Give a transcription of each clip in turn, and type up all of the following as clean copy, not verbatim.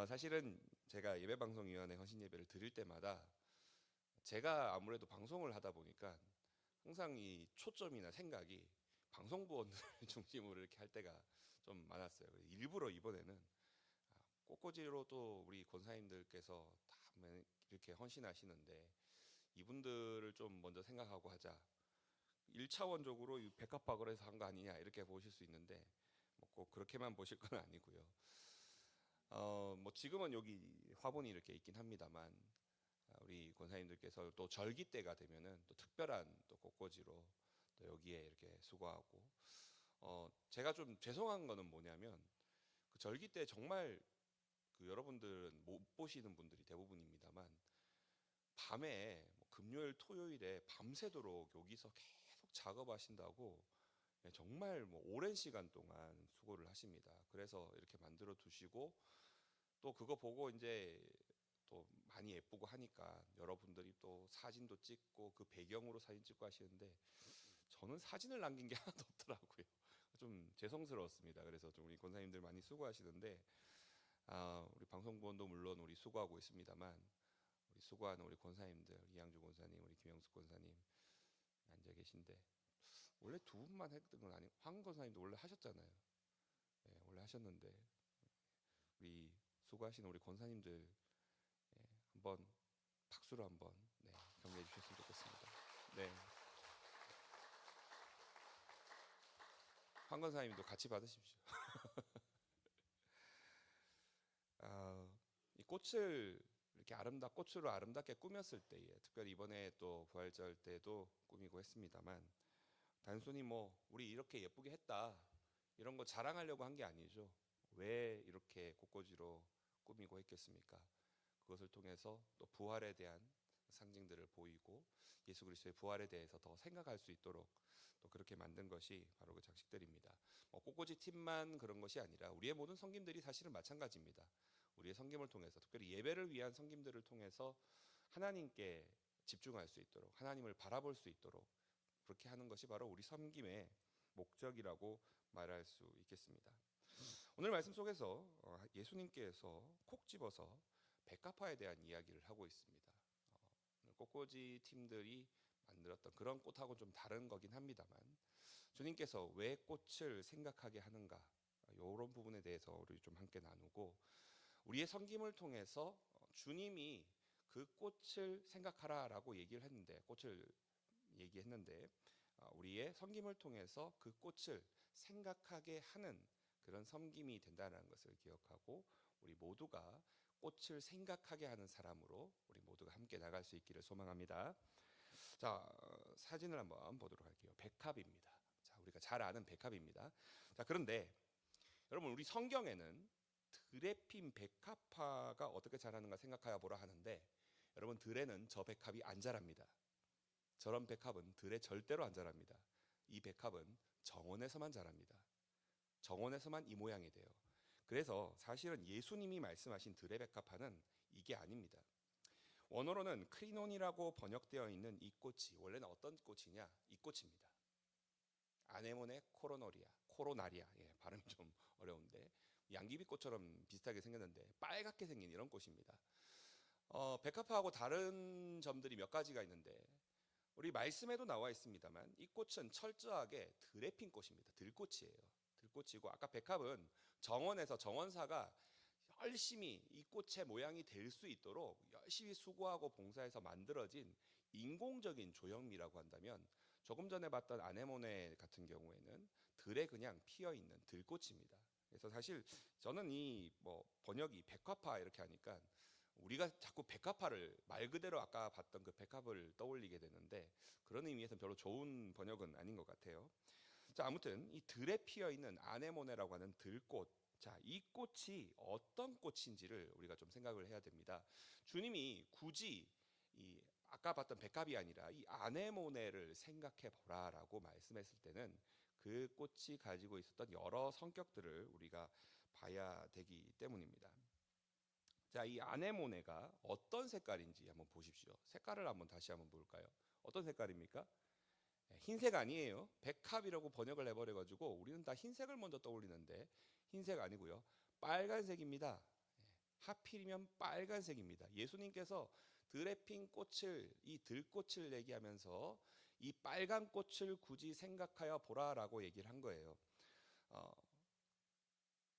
사실은 제가 예배방송위원회 헌신예배를 드릴 때마다 제가 아무래도 방송을 하다 보니까 항상 이 초점이나 생각이 방송부원들 중심으로 이렇게 할 때가 좀 많았어요. 그래서 일부러 이번에는 꽃꽂이로 또 우리 권사님들께서 다 이렇게 헌신하시는데 이분들을 좀 먼저 생각하고 하자. 1차원적으로 백합박을 해서 한 거 아니냐 이렇게 보실 수 있는데 뭐 꼭 그렇게만 보실 건 아니고요. 뭐 지금은 여기 화분이 이렇게 있긴 합니다만 우리 권사님들께서 또 절기 때가 되면은 또 특별한 또 꽃꽂이로 또 여기에 이렇게 수고하고 제가 좀 죄송한 거는 뭐냐면 그 절기 때 정말 그 여러분들은 못 보시는 분들이 대부분입니다만 밤에 뭐 금요일 토요일에 밤새도록 여기서 계속 작업하신다고 정말 뭐 오랜 시간 동안 수고를 하십니다. 그래서 이렇게 만들어 두시고 또 그거 보고 이제 또 많이 예쁘고 하니까 여러분들이 또 사진도 찍고 그 배경으로 사진 찍고 하시는데 저는 사진을 남긴 게 하나도 없더라고요. 좀 죄송스러웠습니다. 그래서 좀 우리 권사님들 많이 수고하시는데 우리 방송부원도 물론 우리 수고하고 있습니다만 우리 수고하는 우리 권사님들 이양주 권사님, 우리 김영숙 권사님 앉아 계신데 원래 두 분만 했던 건 아니고 황 권사님도 원래 하셨잖아요. 네, 원래 하셨는데 우리 수고하시는 우리 권사님들 한번 박수로 한번 격려해 주셨으면 좋겠습니다. 네, 황 권사님도 같이 받으십시오. 이 꽃을 이렇게 꽃으로 아름답게 꾸몄을 때에 특별히 이번에 또 부활절 때도 꾸미고 했습니다만 단순히 뭐 우리 이렇게 예쁘게 했다 이런 거 자랑하려고 한 게 아니죠. 왜 이렇게 꽃꽂이로 꾸미고 했겠습니까? 그것을 통해서 또 부활에 대한 상징들을 보이고 예수 그리스도의 부활에 대해서 더 생각할 수 있도록 또 그렇게 만든 것이 바로 그 장식들입니다. 꽃꽂이 팀만 그런 것이 아니라 우리의 모든 성김들이 사실은 마찬가지입니다. 우리의 성김을 통해서 특별히 예배를 위한 성김들을 통해서 하나님께 집중할 수 있도록 하나님을 바라볼 수 있도록 그렇게 하는 것이 바로 우리 섬김의 목적이라고 말할 수 있겠습니다. 오늘 말씀 속에서 예수님께서 콕 집어서 백합화에 대한 이야기를 하고 있습니다. 꽃꽂이 팀들이 만들었던 그런 꽃하고 좀 다른 거긴 합니다만 주님께서 왜 꽃을 생각하게 하는가 이런 부분에 대해서 우리 좀 함께 나누고 우리의 섬김을 통해서 주님이 그 꽃을 생각하라라고 얘기를 했는데 꽃을 얘기했는데 우리의 섬김을 통해서 그 꽃을 생각하게 하는 그런 섬김이 된다는 것을 기억하고 우리 모두가 꽃을 생각하게 하는 사람으로 우리 모두가 함께 나갈 수 있기를 소망합니다. 자, 사진을 한번 보도록 할게요. 백합입니다. 자, 우리가 잘 아는 백합입니다. 자, 그런데 여러분 우리 성경에는 들에 핀 백합화가 어떻게 자라는가 생각하여 보라 하는데 여러분 들에는 저 백합이 안 자랍니다. 저런 백합은 들에 절대로 안 자랍니다. 이 백합은 정원에서만 자랍니다. 정원에서만 이 모양이 돼요. 그래서 사실은 예수님이 말씀하신 들의 백합화는 이게 아닙니다. 원어로는 크리논이라고 번역되어 있는 이 꽃이 원래는 어떤 꽃이냐? 이 꽃입니다. 아네모네 코로나리아. 발음이 좀 어려운데 양귀비꽃처럼 비슷하게 생겼는데 빨갛게 생긴 이런 꽃입니다. 백합화하고 다른 점들이 몇 가지가 있는데 우리 말씀에도 나와 있습니다만 이 꽃은 철저하게 들에 핀 꽃입니다. 들꽃이에요. 들꽃이고 아까 백합은 정원에서 정원사가 열심히 이 꽃의 모양이 될 수 있도록 열심히 수고하고 봉사해서 만들어진 인공적인 조형미라고 한다면 조금 전에 봤던 아네모네 같은 경우에는 들에 그냥 피어 있는 들꽃입니다. 그래서 사실 저는 이 번역이 백합화 이렇게 하니까 우리가 자꾸 백합화를 말 그대로 아까 봤던 그 백합을 떠올리게 되는데 그런 의미에서는 별로 좋은 번역은 아닌 것 같아요. 자, 아무튼 이 들에 피어 있는 아네모네라고 하는 들꽃. 자, 이 꽃이 어떤 꽃인지를 우리가 좀 생각을 해야 됩니다. 주님이 굳이 이 아까 봤던 백합이 아니라 이 아네모네를 생각해 보라라고 말씀했을 때는 그 꽃이 가지고 있었던 여러 성격들을 우리가 봐야 되기 때문입니다. 자, 이 아네모네가 어떤 색깔인지 한번 보십시오. 색깔을 한번 다시 한번 볼까요? 어떤 색깔입니까? 흰색 아니에요. 백합이라고 번역을 해버려가지고 우리는 다 흰색을 먼저 떠올리는데 흰색 아니고요. 빨간색입니다. 하필이면 빨간색입니다. 예수님께서 들에 핀 꽃을, 이 들꽃을 얘기하면서 이 빨간 꽃을 굳이 생각하여 보라라고 얘기를 한 거예요. 어,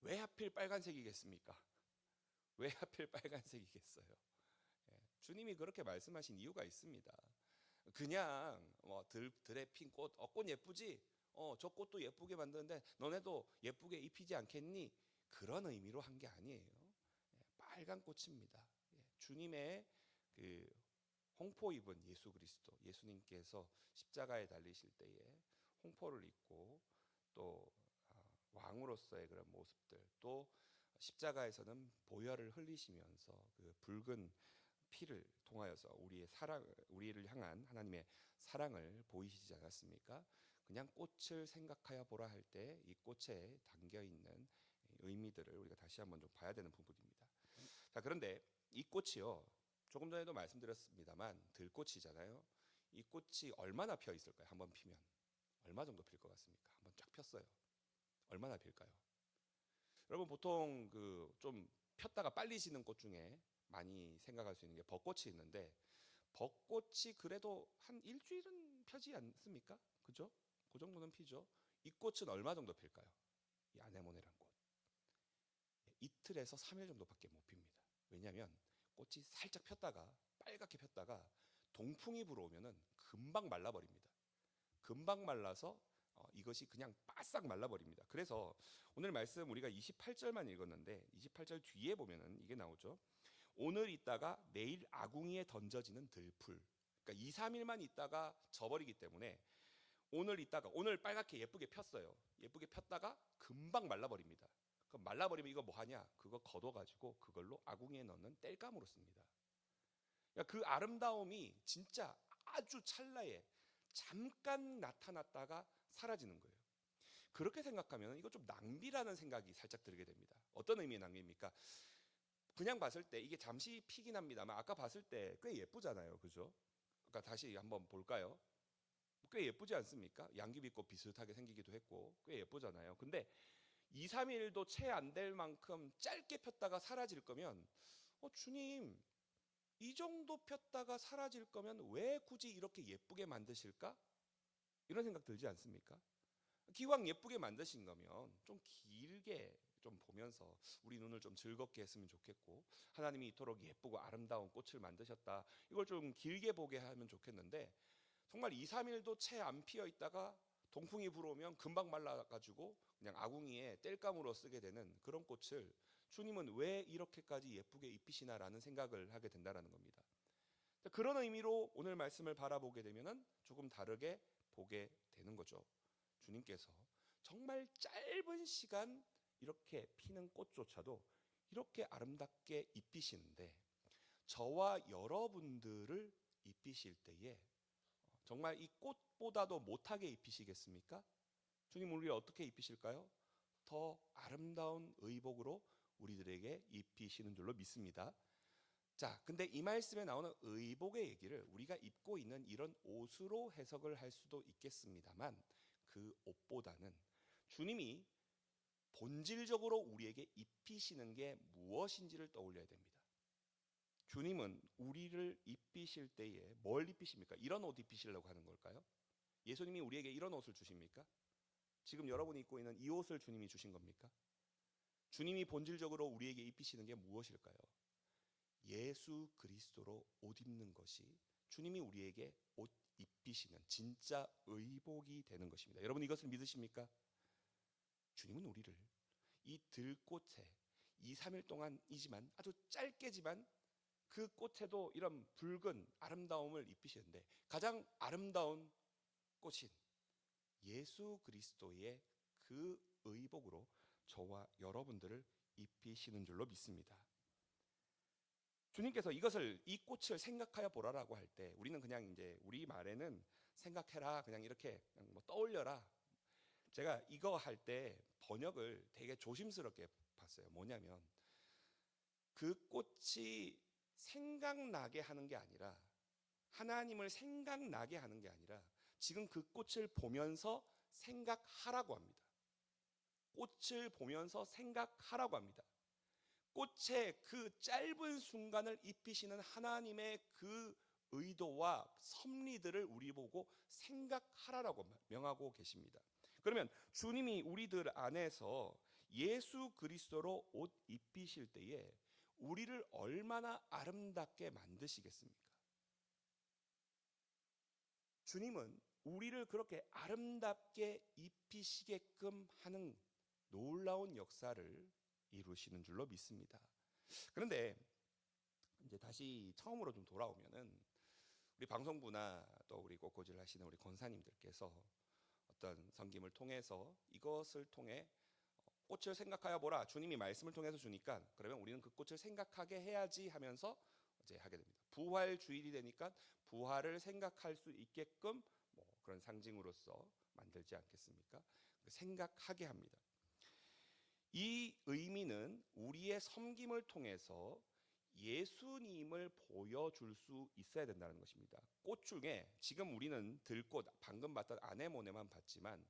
왜 하필 빨간색이겠습니까? 왜 하필 빨간색이겠어요? 예, 주님이 그렇게 말씀하신 이유가 있습니다. 그냥 뭐 들에 핀 꽃, 꽃 예쁘지? 저 꽃도 예쁘게 만드는데 너네도 예쁘게 입히지 않겠니? 그런 의미로 한 게 아니에요. 예, 빨간 꽃입니다. 예, 주님의 그 홍포 입은 예수 그리스도, 예수님께서 십자가에 달리실 때에 홍포를 입고 또 왕으로서의 그런 모습들, 또 십자가에서는 보혈을 흘리시면서 그 붉은 피를 통하여서 우리의 사랑, 우리를 향한 하나님의 사랑을 보이시지 않았습니까? 그냥 꽃을 생각하여 보라 할 때 이 꽃에 담겨 있는 의미들을 우리가 다시 한번 좀 봐야 되는 부분입니다. 자, 그런데 이 꽃이요, 조금 전에도 말씀드렸습니다만 들꽃이잖아요. 이 꽃이 얼마나 펴 있을까요? 한번 피면 얼마 정도 필 것 같습니까? 한번 쫙 폈어요. 얼마나 필까요? 여러분 보통 그 좀 폈다가 빨리 지는 꽃 중에 많이 생각할 수 있는 게 벚꽃이 있는데, 벚꽃이 그래도 한 일주일은 펴지 않습니까? 그죠? 그 정도는 피죠. 이 꽃은 얼마 정도 필까요? 이 아네모네란 꽃. 이틀에서 3일 정도밖에 못 핍니다. 왜냐하면 꽃이 살짝 폈다가 빨갛게 폈다가 동풍이 불어오면은 금방 말라버립니다. 금방 말라서 이것이 그냥 바싹 말라버립니다. 그래서 오늘 말씀 우리가 28절만 읽었는데 28절 뒤에 보면은 이게 나오죠. 오늘 있다가 내일 아궁이에 던져지는 들풀. 그러니까 2, 3일만 있다가 져버리기 때문에 오늘 있다가 오늘 빨갛게 예쁘게 폈어요. 예쁘게 폈다가 금방 말라버립니다. 그럼 말라버리면 이거 뭐 하냐? 그거 걷어가지고 그걸로 아궁이에 넣는 땔감으로 씁니다. 그러니까 그 아름다움이 진짜 아주 찰나에 잠깐 나타났다가 사라지는 거예요. 그렇게 생각하면 이거 좀 낭비라는 생각이 살짝 들게 됩니다. 어떤 의미의 낭비입니까? 그냥 봤을 때 이게 잠시 피긴 합니다만 아까 봤을 때 꽤 예쁘잖아요. 그죠? 아까 다시 한번 볼까요? 꽤 예쁘지 않습니까? 양귀비꽃 비슷하게 생기기도 했고 꽤 예쁘잖아요. 근데 2, 3일도 채 안 될 만큼 짧게 폈다가 사라질 거면 주님, 이 정도 폈다가 사라질 거면 왜 굳이 이렇게 예쁘게 만드실까? 이런 생각 들지 않습니까? 기왕 예쁘게 만드신 거면 좀 길게 좀 보면서 우리 눈을 좀 즐겁게 했으면 좋겠고, 하나님이 이토록 예쁘고 아름다운 꽃을 만드셨다, 이걸 좀 길게 보게 하면 좋겠는데, 정말 2, 3일도 채 안 피어 있다가 동풍이 불어오면 금방 말라가지고 그냥 아궁이에 땔감으로 쓰게 되는 그런 꽃을 주님은 왜 이렇게까지 예쁘게 입히시나라는 생각을 하게 된다는 겁니다. 그런 의미로 오늘 말씀을 바라보게 되면 조금 다르게 보게 되는 거죠. 주님께서 정말 짧은 시간 이렇게 피는 꽃조차도 이렇게 아름답게 입히시는데, 저와 여러분들을 입히실 때에 정말 이 꽃보다도 못하게 입히시겠습니까? 주님 우리를 어떻게 입히실까요? 더 아름다운 의복으로 우리들에게 입히시는 줄로 믿습니다. 자, 근데 이 말씀에 나오는 의복의 얘기를 우리가 입고 있는 이런 옷으로 해석을 할 수도 있겠습니다만, 그 옷보다는 주님이 본질적으로 우리에게 입히시는 게 무엇인지를 떠올려야 됩니다. 주님은 우리를 입히실 때에 뭘 입히십니까? 이런 옷 입히시려고 하는 걸까요? 예수님이 우리에게 이런 옷을 주십니까? 지금 여러분이 입고 있는 이 옷을 주님이 주신 겁니까? 주님이 본질적으로 우리에게 입히시는 게 무엇일까요? 예수 그리스도로 옷 입는 것이 주님이 우리에게 옷 입히시는 진짜 의복이 되는 것입니다. 여러분 이것을 믿으십니까? 주님은 우리를 이 들꽃에 2, 3일 동안이지만 아주 짧게지만 그 꽃에도 이런 붉은 아름다움을 입히시는데, 가장 아름다운 꽃인 예수 그리스도의 그 의복으로 저와 여러분들을 입히시는 줄로 믿습니다. 주님께서 이 꽃을 생각하여 보라라고 할 때 우리는 그냥 이제 우리 말에는 생각해라, 그냥 이렇게 그냥 뭐 떠올려라. 제가 이거 할 때 번역을 되게 조심스럽게 봤어요. 뭐냐면 그 꽃이 생각나게 하는 게 아니라, 하나님을 생각나게 하는 게 아니라 지금 그 꽃을 보면서 생각하라고 합니다. 꽃을 보면서 생각하라고 합니다. 꽃의 그 짧은 순간을 입히시는 하나님의 그 의도와 섭리들을 우리 보고 생각하라라고 명하고 계십니다. 그러면 주님이 우리들 안에서 예수 그리스도로 옷 입히실 때에 우리를 얼마나 아름답게 만드시겠습니까? 주님은 우리를 그렇게 아름답게 입히시게끔 하는 놀라운 역사를 이루시는 줄로 믿습니다. 그런데 이제 다시 처음으로 좀 돌아오면은 우리 방송부나 또 우리 꽃꽂이를 하시는 우리 권사님들께서 어떤 섬김을 통해서 이것을 통해 꽃을 생각하여 보라. 주님이 말씀을 통해서 주니까 그러면 우리는 그 꽃을 생각하게 해야지 하면서 이제 하게 됩니다. 부활 주일이 되니까 부활을 생각할 수 있게끔 뭐 그런 상징으로서 만들지 않겠습니까? 생각하게 합니다. 이 의미는 우리의 섬김을 통해서 예수님을 보여줄 수 있어야 된다는 것입니다. 꽃 중에 지금 우리는 들꽃, 방금 봤던 아네모네만 봤지만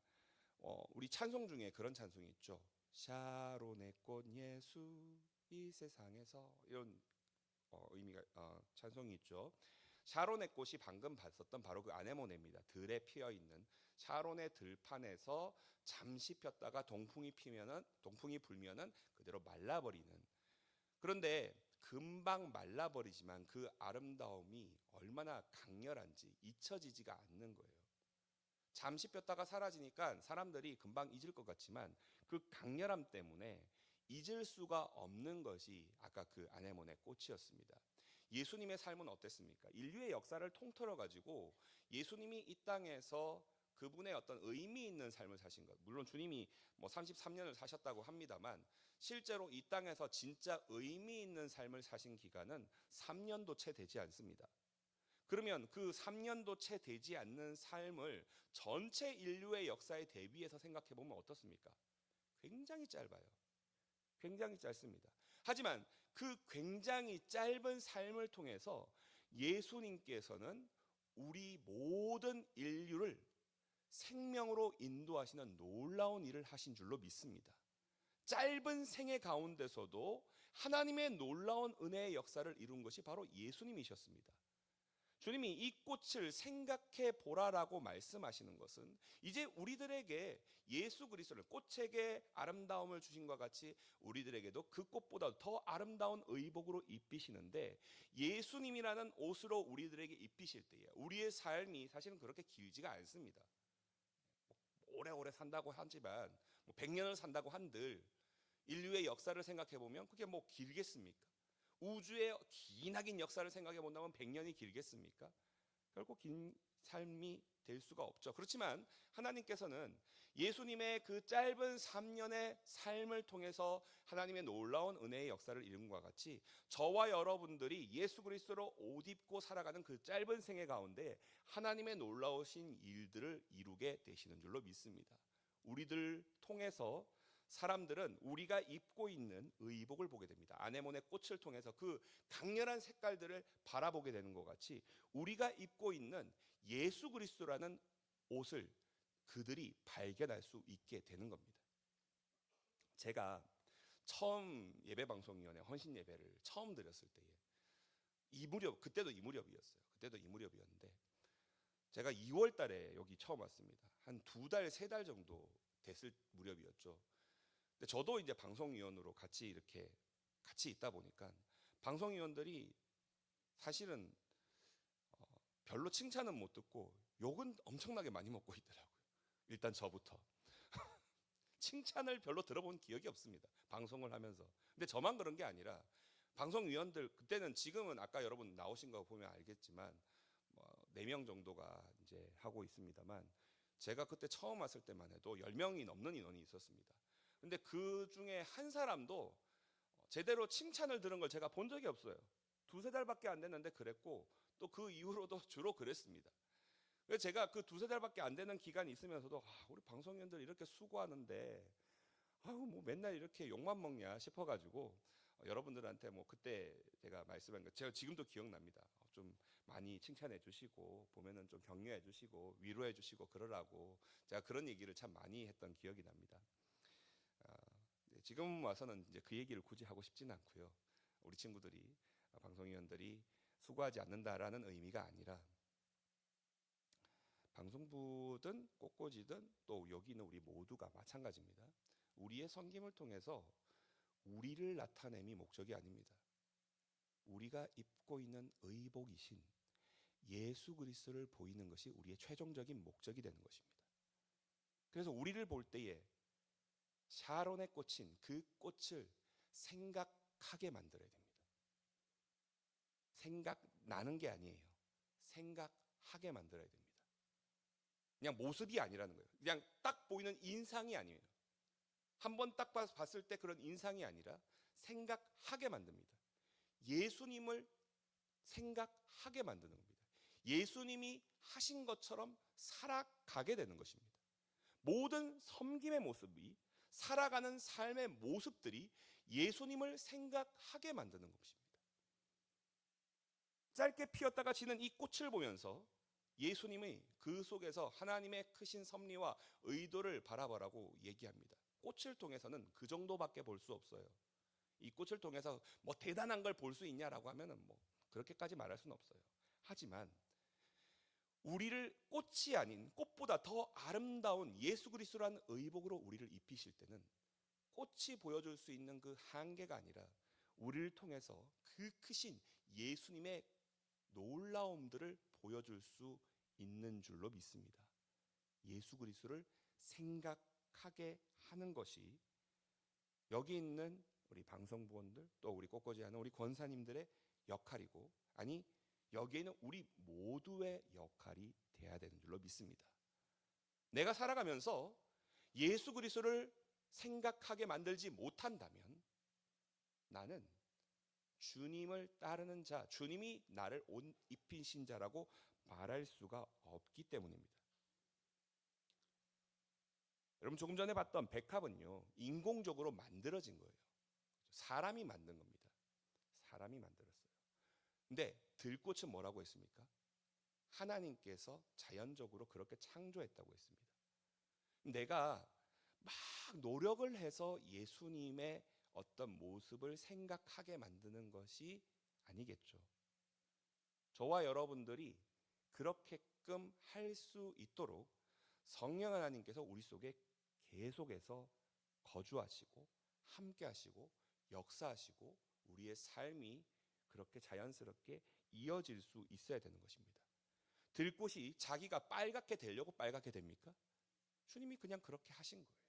우리 찬송 중에 그런 찬송이 있죠. 샤론의 꽃 예수 이 세상에서, 이런 의미가 찬송이 있죠. 샤론의 꽃이 방금 봤었던 바로 그 아네모네입니다. 들에 피어 있는 샤론의 들판에서 잠시 폈다가 동풍이 불면은 그대로 말라버리는. 그런데 금방 말라버리지만 그 아름다움이 얼마나 강렬한지 잊혀지지가 않는 거예요. 잠시 폈다가 사라지니까 사람들이 금방 잊을 것 같지만 그 강렬함 때문에 잊을 수가 없는 것이 아까 그 아네모네 꽃이었습니다. 예수님의 삶은 어땠습니까? 인류의 역사를 통틀어 가지고 예수님이 이 땅에서 그분의 어떤 의미 있는 삶을 사신 것. 물론 주님이 뭐 33년을 사셨다고 합니다만 실제로 이 땅에서 진짜 의미 있는 삶을 사신 기간은 3년도 채 되지 않습니다. 그러면 그 3년도 채 되지 않는 삶을 전체 인류의 역사에 대비해서 생각해 보면 어떻습니까? 굉장히 짧아요. 굉장히 짧습니다. 하지만 그 굉장히 짧은 삶을 통해서 예수님께서는 우리 모든 인류를 생명으로 인도하시는 놀라운 일을 하신 줄로 믿습니다. 짧은 생애 가운데서도 하나님의 놀라운 은혜의 역사를 이룬 것이 바로 예수님이셨습니다. 주님이 이 꽃을 생각해 보라라고 말씀하시는 것은 이제 우리들에게 예수 그리스도를, 꽃에게 아름다움을 주신 것 같이 우리들에게도 그 꽃보다 더 아름다운 의복으로 입히시는데, 예수님이라는 옷으로 우리들에게 입히실 때에 우리의 삶이 사실은 그렇게 길지가 않습니다. 오래오래 산다고 하지만 100년을 산다고 한들 인류의 역사를 생각해 보면 그게 뭐 길겠습니까? 우주의 기나긴 역사를 생각해 본다면 100년이 길겠습니까? 결국 긴 삶이 될 수가 없죠. 그렇지만 하나님께서는 예수님의 그 짧은 3년의 삶을 통해서 하나님의 놀라운 은혜의 역사를 이룬 것과 같이 저와 여러분들이 예수 그리스도로 옷 입고 살아가는 그 짧은 생애 가운데 하나님의 놀라우신 일들을 이루게 되시는 줄로 믿습니다. 우리들 통해서 사람들은 우리가 입고 있는 의복을 보게 됩니다. 아네모네 꽃을 통해서 그 강렬한 색깔들을 바라보게 되는 것 같이 우리가 입고 있는 예수 그리스도라는 옷을 그들이 발견할 수 있게 되는 겁니다. 제가 처음 예배방송위원회 헌신 예배를 처음 드렸을 때에 그때도 이 무렵이었는데 제가 2월 달에 여기 처음 왔습니다. 한 2달, 3달 정도 됐을 무렵이었죠. 근데 저도 이제 방송위원으로 같이 있다 보니까 방송위원들이 사실은 별로 칭찬은 못 듣고 욕은 엄청나게 많이 먹고 있더라고요. 일단 저부터 칭찬을 별로 들어본 기억이 없습니다. 방송을 하면서. 근데 저만 그런 게 아니라 방송위원들 그때는, 지금은 아까 여러분 나오신 거 보면 알겠지만 4명 정도가 이제 하고 있습니다만 제가 그때 처음 왔을 때만 해도 10명이 넘는 인원이 있었습니다. 근데 그 중에 한 사람도 제대로 칭찬을 들은 걸 제가 본 적이 없어요. 2-3달밖에 안 됐는데 그랬고 또 그 이후로도 주로 그랬습니다. 그래서 제가 그 2-3달밖에 안 되는 기간이 있으면서도 우리 방송인들 이렇게 수고하는데 뭐 맨날 이렇게 욕만 먹냐 싶어가지고 여러분들한테 뭐 그때 제가 말씀한 거 제가 지금도 기억납니다. 좀 많이 칭찬해 주시고 보면은 좀 격려해 주시고 위로해 주시고 그러라고 제가 그런 얘기를 참 많이 했던 기억이 납니다. 지금 와서는 이제 그 얘기를 굳이 하고 싶지는 않고요. 우리 친구들이 방송위원들이 수고하지 않는다라는 의미가 아니라 방송부든 꽃꽂이든 또 여기 있는 우리 모두가 마찬가지입니다. 우리의 섬김을 통해서 우리를 나타냄이 목적이 아닙니다. 우리가 입고 있는 의복이신 예수 그리스도를 보이는 것이 우리의 최종적인 목적이 되는 것입니다. 그래서 우리를 볼 때에 샤론에 꽂힌 그 꽃을 생각하게 만들어야 됩니다. 생각나는 게 아니에요. 생각하게 만들어야 됩니다. 그냥 모습이 아니라는 거예요. 그냥 딱 보이는 인상이 아니에요. 한번 딱 봤을 때 그런 인상이 아니라 생각하게 만듭니다. 예수님을 생각하게 만드는 겁니다. 예수님이 하신 것처럼 살아가게 되는 것입니다. 모든 섬김의 모습이, 살아가는 삶의 모습들이 예수님을 생각하게 만드는 것입니다. 짧게 피었다가 지는 이 꽃을 보면서 예수님이 그 속에서 하나님의 크신 섭리와 의도를 바라보라고 얘기합니다. 꽃을 통해서는 그 정도밖에 볼 수 없어요. 이 꽃을 통해서 뭐 대단한 걸 볼 수 있냐라고 하면은 뭐 그렇게까지 말할 수는 없어요. 하지만 우리를 꽃이 아닌 꽃보다 더 아름다운 예수 그리스도라는 의복으로 우리를 입히실 때는 꽃이 보여줄 수 있는 그 한계가 아니라 우리를 통해서 그 크신 예수님의 놀라움들을 보여줄 수 있는 줄로 믿습니다. 예수 그리스도를 생각하게 하는 것이 여기 있는 우리 방송부원들 또 우리 꽃꽂이 하는 우리 권사님들의 역할이고, 아니 여기에는 우리 모두의 역할이 돼야 되는 줄로 믿습니다. 내가 살아가면서 예수 그리스도를 생각하게 만들지 못한다면 나는 주님을 따르는 자, 주님이 나를 옷 입히신 자라고 말할 수가 없기 때문입니다. 여러분, 조금 전에 봤던 백합은요, 인공적으로 만들어진 거예요. 사람이 만든 겁니다. 사람이 만들었어요. 근데 들꽃은 뭐라고 했습니까? 하나님께서 자연적으로 그렇게 창조했다고 했습니다. 내가 막 노력을 해서 예수님의 어떤 모습을 생각하게 만드는 것이 아니겠죠. 저와 여러분들이 그렇게끔 할 수 있도록 성령 하나님께서 우리 속에 계속해서 거주하시고 함께 하시고 역사하시고 우리의 삶이 그렇게 자연스럽게 이어질 수 있어야 되는 것입니다. 들꽃이 자기가 빨갛게 되려고 빨갛게 됩니까? 주님이 그냥 그렇게 하신 거예요.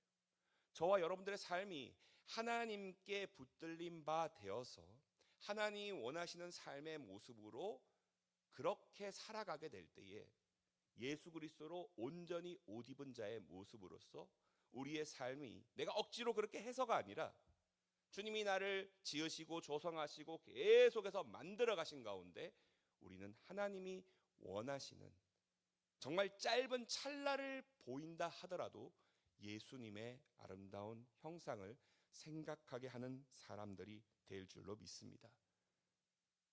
저와 여러분들의 삶이 하나님께 붙들린 바 되어서 하나님이 원하시는 삶의 모습으로 그렇게 살아가게 될 때에 예수 그리스도로 온전히 옷 입은 자의 모습으로서 우리의 삶이 내가 억지로 그렇게 해서가 아니라 주님이 나를 지으시고 조성하시고 계속해서 만들어 가신 가운데 우리는 하나님이 원하시는 정말 짧은 찰나를 보인다 하더라도 예수님의 아름다운 형상을 생각하게 하는 사람들이 될 줄로 믿습니다.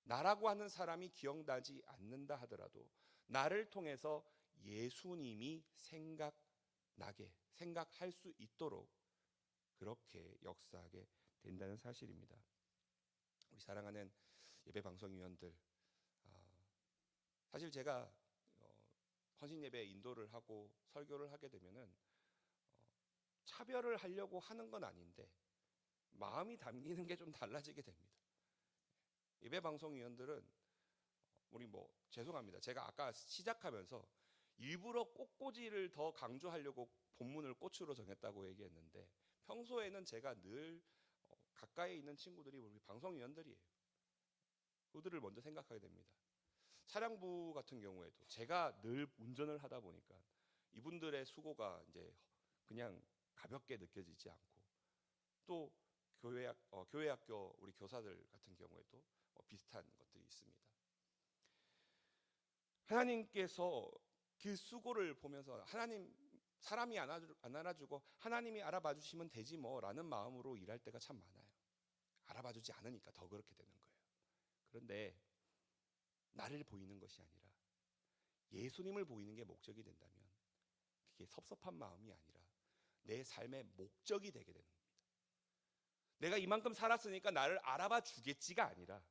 나라고 하는 사람이 기억나지 않는다 하더라도 나를 통해서 예수님이 생각할 수 있도록 그렇게 역사하게 된다는 사실입니다. 우리 사랑하는 예배방송위원들, 사실 제가 헌신 예배 인도를 하고 설교를 하게 되면은 차별을 하려고 하는 건 아닌데 마음이 담기는 게 좀 달라지게 됩니다. 예배방송위원들은 우리 죄송합니다. 제가 아까 시작하면서 일부러 꽃꽂이를 더 강조하려고 본문을 꽃으로 정했다고 얘기했는데 평소에는 제가 늘 가까이에 있는 친구들이 우리 방송위원들이에요. 그들을 먼저 생각하게 됩니다. 차량부 같은 경우에도 제가 늘 운전을 하다 보니까 이분들의 수고가 이제 그냥 가볍게 느껴지지 않고 또 교회학교 우리 교사들 같은 경우에도 비슷한 것들이 있습니다. 하나님께서 그 수고를 보면서 하나님 사람이 안 알아주고 하나님이 알아봐 주시면 되지 뭐라는 마음으로 일할 때가 참 많아요. 알아봐 주지 않으니까 더 그렇게 되는 거예요. 그런데 나를 보이는 것이 아니라 예수님을 보이는 게 목적이 된다면 그게 섭섭한 마음이 아니라 내 삶의 목적이 되게 되는 겁니다. 내가 이만큼 살았으니까 나를 알아봐 주겠지가 아니라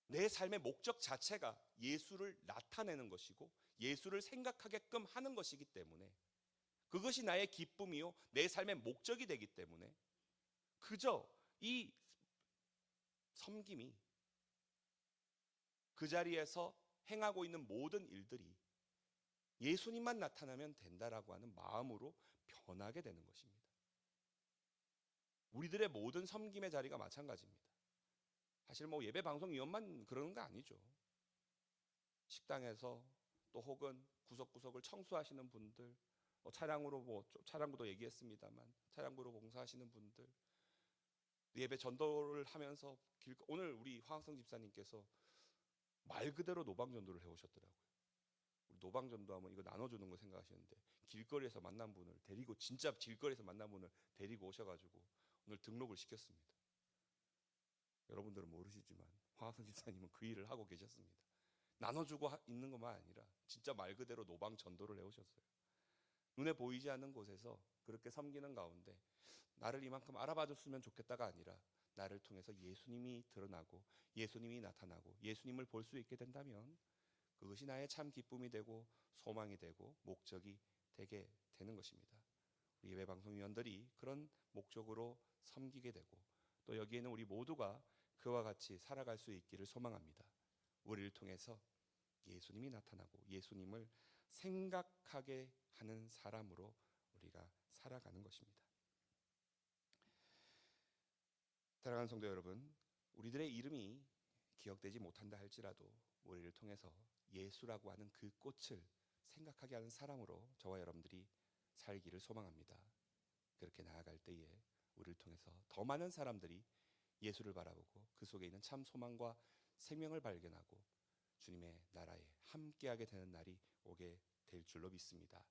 내 삶의 목적 자체가 예수를 나타내는 것이고 예수를 생각하게끔 하는 것이기 때문에, 그것이 나의 기쁨이요 내 삶의 목적이 되기 때문에, 그저 이 섬김이, 그 자리에서 행하고 있는 모든 일들이 예수님만 나타나면 된다라고 하는 마음으로 변하게 되는 것입니다. 우리들의 모든 섬김의 자리가 마찬가지입니다. 사실 뭐 예배 방송위원만 그러는 거 아니죠. 식당에서 또 혹은 구석구석을 청소하시는 분들, 차량으로 차량구도 얘기했습니다만 차량구로 봉사하시는 분들, 예배 전도를 하면서 오늘 우리 화학성 집사님께서 말 그대로 노방전도를 해오셨더라고요. 노방전도하면 이거 나눠주는 거 생각하시는데 길거리에서 만난 분을 데리고, 진짜 길거리에서 만난 분을 데리고 오셔가지고 오늘 등록을 시켰습니다. 여러분들은 모르시지만 화학성 집사님은 그 일을 하고 계셨습니다. 나눠주고 있는 것만 아니라 진짜 말 그대로 노방전도를 해오셨어요. 눈에 보이지 않는 곳에서 그렇게 섬기는 가운데 나를 이만큼 알아봐줬으면 좋겠다가 아니라 나를 통해서 예수님이 드러나고 예수님이 나타나고 예수님을 볼 수 있게 된다면 그것이 나의 참 기쁨이 되고 소망이 되고 목적이 되게 되는 것입니다. 우리 예배방송위원들이 그런 목적으로 섬기게 되고 또 여기에는 우리 모두가 그와 같이 살아갈 수 있기를 소망합니다. 우리를 통해서 예수님이 나타나고 예수님을 생각하게 하는 사람으로 우리가 살아가는 것입니다. 사랑하는 성도 여러분, 우리들의 이름이 기억되지 못한다 할지라도 우리를 통해서 예수라고 하는 그 꽃을 생각하게 하는 사람으로 저와 여러분들이 살기를 소망합니다. 그렇게 나아갈 때에 우리를 통해서 더 많은 사람들이 예수를 바라보고 그 속에 있는 참 소망과 생명을 발견하고 주님의 나라에 함께하게 되는 날이 오게 될 줄로 믿습니다.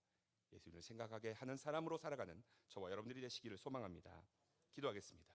예수님을 생각하게 하는 사람으로 살아가는 저와 여러분들이 되시기를 소망합니다. 기도하겠습니다.